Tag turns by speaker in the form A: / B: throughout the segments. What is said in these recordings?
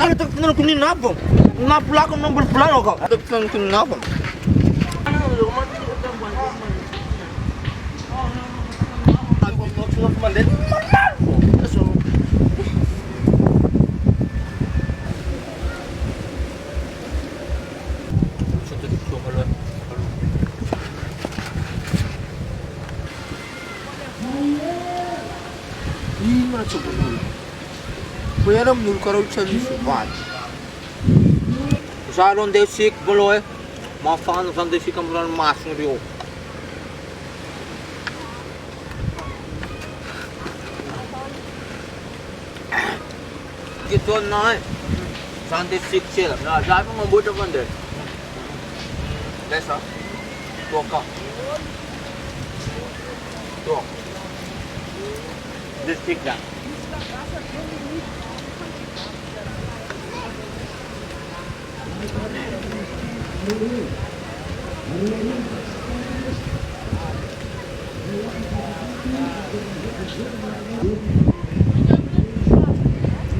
A: Ano tak tinanong ko ninapong. Napula ko ng bulplano ka. Ano tak tinanong ko ninapong. Pwede mo nulkaraw siya ni Supan. Usaron de sik boloy. Mafan van de sik amran mas ngriyo. Gitu na. San de sik sila. Na jago mo buta bande. Desa. Toka. To. District na.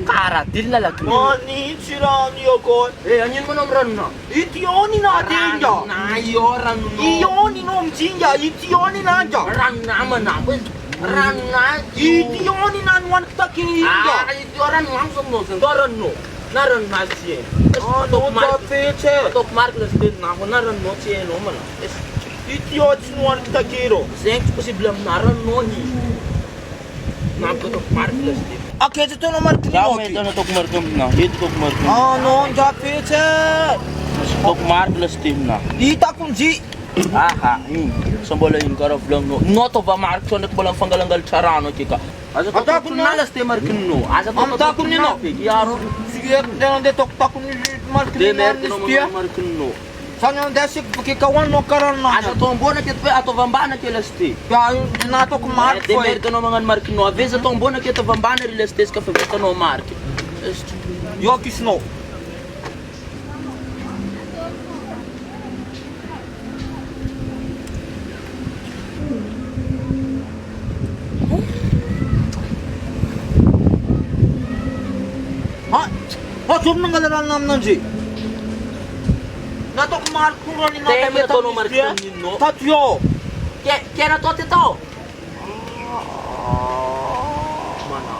B: Cara, dilla la tu.
A: Mani sirani ako.
B: Anyan mo nang ran na.
A: Itioni na dinja.
B: Na yoran no.
A: Ioni nom jinja. Itioni na ja.
B: Ran naman na. Ran na.
A: Itioni na wan takinja.
B: Yoran langsung no. Doran no. Naran na siya.
A: No tapete.
B: Atok markles din na ako naran no siya no man.
A: Itioni wan takiro.
B: Sempre posible naran no ni. Na atok markles din.
A: Akete to no markino.
B: Jaw me to tok markum na. Hit tok markum.
A: No tapete.
B: Tok markles din na.
A: Ita kunji.
B: Aha, sambolain karo vlog no. No to va mark so nek bolang fangalangal charano kika. Asa to
A: Ata kun na
B: nalas te markin no. Asa to
A: Ata kun no.
B: Yaro.
A: Sige den de tok takun ni
B: De
A: markino
B: mer no
A: nistia.
B: markin no.
A: Sanya desik kikawan no karan na.
B: Asa to bona ket pe ato vambana ke lasti.
A: Ya na to mark
B: De
A: foi.
B: mer no mangan markin no. Aveza to bona ke to vambana lasti ska fe no mark.
A: Yo kisno. Jom nang galaran nam nanji. Na to mark ko ni na
B: Te to no markin no.
A: Tatyo.
B: Ke na to te to. Mana.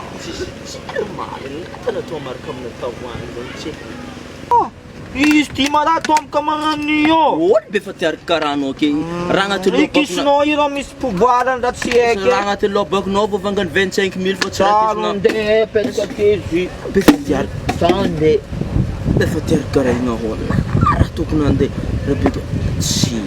B: Main kana to markam na tawan donchi.
A: Istima da tom kamangan niyo.
B: What be fater karano ke ranga to lo
A: Kisno iro mis pubaran dat siege.
B: ranga te lo bak novo vangan 25.000 voor
A: Salon de petkakezi.
B: be fater tande be fater karano hon ara to kunande rabbi si